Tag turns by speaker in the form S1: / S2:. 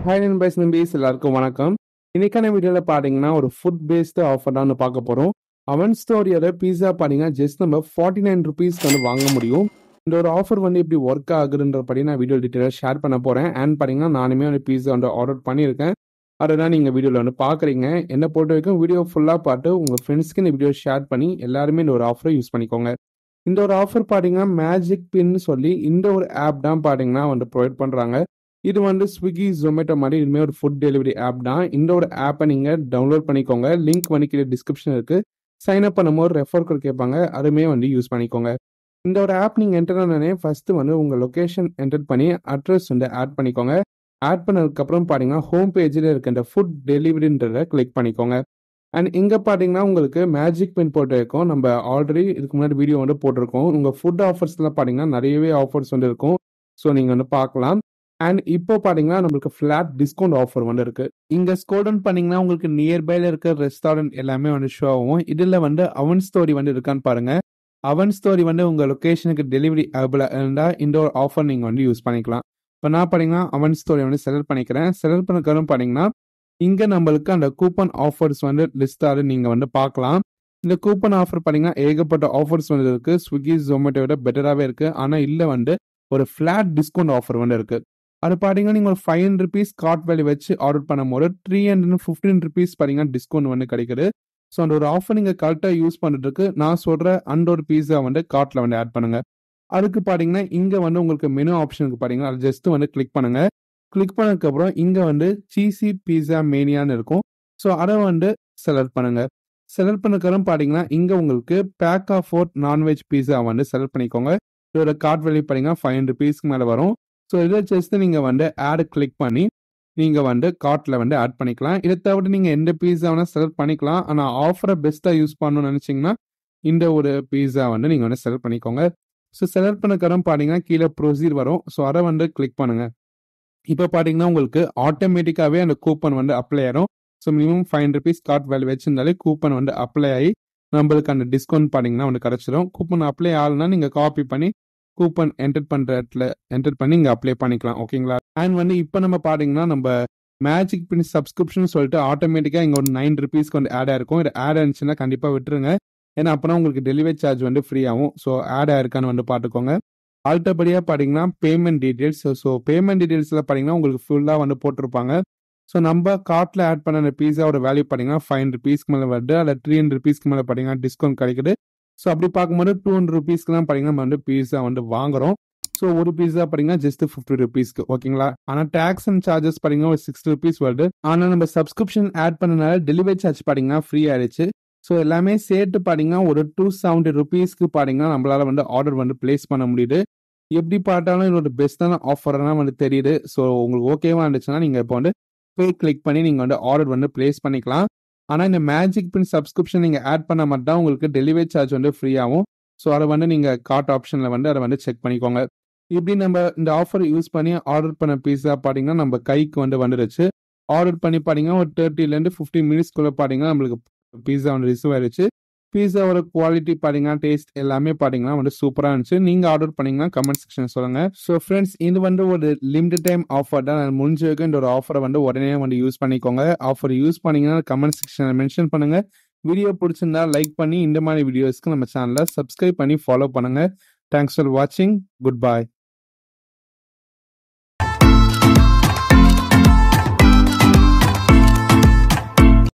S1: Hi நண்பர்ஸ் நம்பீஸ் எல்லாருக்கும் வணக்கம். இன்னைக்கான வீடியோல பாத்தீங்கன்னா ஒரு ஃபுட் பேஸ்டு ஆஃபர் தான் பார்க்க போறோம். அவன் ஸ்டோரியோட பீஸா பாத்தீங்கன்னா ஜஸ்ட் நம்ம 49 ருபீஸ்க்கு வந்து வாங்க முடியும். இந்த ஒரு ஆஃபர் வந்து எப்படி ஒர்க் ஆகுதுன்றபடி நான் வீடியோ டீட்டெயிலாக ஷேர் பண்ண போறேன். அண்ட் பாத்தீங்கன்னா நானுமே வந்து பீஸா வந்து ஆர்டர் பண்ணியிருக்கேன். அதை தான் நீங்க வீடியோல வந்து பாக்குறீங்க. என்ன பொறுத்த வரைக்கும் வீடியோ ஃபுல்லா பார்த்து உங்க ஃப்ரெண்ட்ஸ்க்கு இந்த வீடியோ ஷேர் பண்ணி எல்லாருமே இந்த ஒரு ஆஃபரை யூஸ் பண்ணிக்கோங்க. இந்த ஒரு ஆஃபர் பாத்தீங்கன்னா மேஜிக் பின்னு சொல்லி இந்த ஒரு ஆப் தான் பாத்தீங்கன்னா வந்து ப்ரொவைட் பண்றாங்க. இது வந்து ஸ்விக்கி ஜொமேட்டோ மாதிரி இதுவுமே ஒரு ஃபுட் டெலிவரி ஆப் தான். இந்த ஒரு ஆப்பை நீங்கள் டவுன்லோட் பண்ணிக்கோங்க. லிங்க் வந்து கீழே டிஸ்கிரிப்ஷன் இருக்குது. சைன் அப் பண்ணும்போது ரெஃபர் கோட் கேட்பாங்க, அதுவுமே வந்து யூஸ் பண்ணிக்கோங்க. இந்த ஒரு ஆப் நீங்கள் என்டர் பண்ணனே ஃபஸ்ட்டு வந்து உங்கள் லொக்கேஷன் என்டர் பண்ணி அட்ரஸ் வந்து ஆட் பண்ணிக்கோங்க. ஆட் பண்ணதுக்கப்புறம் பார்த்தீங்கன்னா ஹோம் பேஜில் இருக்க இந்த ஃபுட் டெலிவரின்றதை கிளிக் பண்ணிக்கோங்க. அண்ட் இங்கே பார்த்தீங்கன்னா உங்களுக்கு மேஜிக் பின் போட்டு இருக்கும். நம்ம ஆல்ரெடி இதுக்கு முன்னாடி வீடியோ வந்து போட்டிருக்கோம். உங்கள் ஃபுட் ஆஃபர்ஸ்லாம் பார்த்தீங்கன்னா நிறையவே ஆஃபர்ஸ் வந்து இருக்கும். ஸோ நீங்கள் வந்து பார்க்கலாம். அண்ட் இப்போ பாத்தீங்கன்னா நம்மளுக்கு ஃபிளாட் டிஸ்கவுண்ட் ஆஃபர் வந்து இருக்கு. இங்க ஸ்க்ரோல் டவுன் பண்ணீங்கன்னா உங்களுக்கு நியர்பைல இருக்க ரெஸ்டாரண்ட் எல்லாமே வந்து ஷோ ஆகும். இதுல வந்து அவன் ஸ்டோரி வந்து இருக்கான்னு பாருங்க. அவன் ஸ்டோரி வந்து உங்க லொகேஷனுக்கு டெலிவரி அவைலபிளா இருந்தா இந்த ஒரு ஆஃபர் நீங்க வந்து யூஸ் பண்ணிக்கலாம். இப்போ நான் பாத்தீங்கன்னா அவன் ஸ்டோரி வந்து செலக்ட் பண்ணிக்கிறேன். செலக்ட் பண்ணக்கப்புறம் பாத்தீங்கன்னா இங்க நம்மளுக்கு அந்த கூப்பன் ஆஃபர்ஸ் வந்து லிஸ்டாரு நீங்க வந்து பார்க்கலாம். இந்த கூப்பன் ஆஃபர் பாத்தீங்கன்னா ஏகப்பட்ட ஆஃபர்ஸ் வந்து இருக்கு. ஸ்விக்கி ஜொமேட்டோ விட பெட்டராகவே இருக்கு. ஆனா இல்ல வந்து ஒரு ஃபிளாட் டிஸ்கவுண்ட் ஆஃபர் வந்து இருக்கு. அது பார்த்தீங்கன்னா நீங்கள் ஒரு 500 ருபீஸ் கார்ட் வேல்யூ வச்சு ஆர்டர் பண்ணும்போது 315 ருபீஸ் பார்த்தீங்கன்னா டிஸ்கவுண்ட் வந்து கிடைக்குது. ஸோ அந்த ஒரு ஆஃபர் நீங்கள் கரெக்டாக யூஸ் பண்ணுறதுக்கு நான் சொல்கிற அந்த ஒரு பீஸா வந்து கார்ட்டில் வந்து ஆட் பண்ணுங்க. அதுக்கு பார்த்தீங்கன்னா இங்கே வந்து உங்களுக்கு மெனு ஆப்ஷனுக்கு பார்த்தீங்கன்னா அது ஜஸ்ட் வந்து கிளிக் பண்ணுங்க. கிளிக் பண்ணதுக்கப்புறம் இங்கே வந்து சீசி பீஸா மேனியான்னு இருக்கும். ஸோ அதை வந்து செலக்ட் பண்ணுங்க. செலக்ட் பண்ணக்கப்புறம் பார்த்தீங்கன்னா இங்கே உங்களுக்கு பேக் ஆஃப் 4 நான்வெஜ் பீஸா வந்து செலக்ட் பண்ணிக்கோங்க. இதோட கார்ட் வேல்யூ பார்த்தீங்கன்னா 500 ருபீஸ்க்கு மேலே வரும். ஸோ இதை ஜஸ்ட் நீங்கள் வந்து ஆட் கிளிக் பண்ணி நீங்கள் வந்து கார்ட்டில் வந்து ஆட் பண்ணிக்கலாம். இதை தவிர நீங்கள் எந்த பீஸா வேணால் செலக்ட் பண்ணிக்கலாம். ஆனால் ஆஃபரை பெஸ்ட்டாக யூஸ் பண்ணணும்னு நினச்சிங்கன்னா இந்த ஒரு பீஸா வந்து நீங்கள் வந்து செலக்ட் பண்ணிக்கோங்க. ஸோ செலக்ட் பண்ணக்கப்புறம் பார்த்தீங்கன்னா கீழே ப்ரொசீர் வரும். ஸோ அதை வந்து கிளிக் பண்ணுங்கள். இப்போ பார்த்தீங்கன்னா உங்களுக்கு ஆட்டோமேட்டிக்காகவே அந்த கூப்பன் வந்து அப்ளை ஆயிடும். So minimum 500 rupees card value வச்சிருந்தாலே கூப்பன் வந்து அப்ளை ஆகி நம்மளுக்கு அந்த டிஸ்கவுண்ட் பார்த்தீங்கன்னா வந்து கிடச்சிடும். கூப்பன் அப்ளை ஆகலைன்னா நீங்கள் காப்பி பண்ணி கூப்பன் என்டர் பண்ற இடத்துல என்டர் பண்ணி இங்க அப்ளை பண்ணிக்கலாம். ஓகேங்களா? அண்ட் வந்து இப்போ நம்ம பாத்தீங்கன்னா நம்ம மேஜிக் பின் சப்ஸ்கிரிப்ஷன் சொல்லிட்டு ஆட்டோமேட்டிக்கா இங்க ஒரு 9 ருபீஸ்க்கு வந்து ஆட் ஆயிருக்கும். இது ஆட் ஆயிருந்துச்சுன்னா கண்டிப்பா விட்டுருங்க. ஏன்னா அப்பனா உங்களுக்கு டெலிவரி சார்ஜ் வந்து ஃப்ரீ ஆகும். ஸோ ஆட் ஆயிருக்கான்னு வந்து பாத்துக்கோங்க. ஆல்டபடியா பாத்தீங்கன்னா பேமெண்ட் டீடைல்ஸ். ஸோ பேமெண்ட் டீடைல்ஸ்ல பாத்தீங்கன்னா உங்களுக்கு ஃபுல்லா வந்து போட்டிருப்பாங்க. ஸோ நம்ம கார்ட்ல ஆட் பண்ண அந்த பீஸாவோட வேல்யூ பாத்தீங்கன்னா 500 ருபீஸ்க்கு மேல வருது. அதில் 300 ருபீஸ்க்கு மேல பாத்தீங்கன்னா டிஸ்கவுண்ட் கிடைக்குது. ஸோ அப்படி பார்க்கும்போது 200 ருபீஸ்க்கு தான் பார்த்தீங்கன்னா நம்ம வந்து பீஸா வந்து வாங்குறோம். ஸோ ஒரு பீஸா பார்த்தீங்கன்னா ஜஸ்ட் 50 ருபீஸ்க்கு. ஓகேங்களா? ஆனால் டேக்ஸ் அண்ட் சார்ஜஸ் பார்த்தீங்கன்னா ஒரு 60 ருபீஸ் வருது. ஆனால் நம்ம சப்ஸ்கிரிப்ஷன் ஆட் பண்ணனால டெலிவரி சார்ஜ் பார்த்தீங்கன்னா ஃப்ரீ ஆயிடுச்சு. ஸோ எல்லாமே சேர்த்து பார்த்தீங்கன்னா ஒரு 270 ருபீஸ்க்கு பார்த்தீங்கன்னா நம்மளால வந்து ஆர்டர் வந்து பிளேஸ் பண்ண முடியுது. எப்படி பார்த்தாலும் இது ஒரு பெஸ்ட்டான ஆஃபர்னா வந்து தெரியுது. ஸோ உங்களுக்கு ஓகேவா இருந்துச்சுன்னா நீங்கள் இப்போ வந்து பே கிளிக் பண்ணி நீங்கள் வந்து ஆர்டர் வந்து பிளேஸ் பண்ணிக்கலாம். ஆனால் இந்த மேஜிக் பின் சப்ஸ்கிரிப்ஷன் நீங்கள் ஆட் பண்ண மட்டும் தான் உங்களுக்கு டெலிவரி சார்ஜ் வந்து ஃப்ரீ ஆகும். ஸோ அதை வந்து நீங்கள் கார்ட் ஆப்ஷனில் வந்து அதை வந்து செக் பண்ணிக்கோங்க. இப்படி நம்ம இந்த ஆஃபர் யூஸ் பண்ணி ஆர்டர் பண்ண பீஸா பார்த்தீங்கன்னா நம்ம கைக்கு வந்து வந்துருச்சு. ஆர்டர் பண்ணி பார்த்தீங்கன்னா ஒரு 30லேருந்து 15 மினிட்ஸ்க்குள்ளே பார்த்தீங்கன்னா நம்மளுக்கு பீஸா வந்து ரிசீவ் ஆயிடுச்சு. பீஸாவோட குவாலிட்டி பார்த்தீங்கன்னா டேஸ்ட் எல்லாமே பார்த்தீங்கன்னா வந்து சூப்பராக இருந்துச்சு. நீங்கள் ஆர்டர் பண்ணீங்கன்னா கமெண்ட் செக்ஷன் சொல்லுங்க. ஸோ ஃப்ரெண்ட்ஸ், இது வந்து ஒரு லிமிடெட் டைம் ஆஃபர் தான். முடிஞ்ச வரைக்கும் இந்த ஒரு ஆஃபரை வந்து உடனே வந்து யூஸ் பண்ணிக்கோங்க. ஆஃபர் யூஸ் பண்ணீங்கன்னா கமெண்ட் செக்ஷனில் மென்ஷன் பண்ணுங்க. வீடியோ பிடிச்சிருந்தா லைக் பண்ணி இந்த மாதிரி வீடியோஸ்க்கு நம்ம சேனலை சப்ஸ்கிரைப் பண்ணி ஃபாலோ பண்ணுங்க. தேங்க்ஸ் ஃபார் வாட்சிங். Good bye.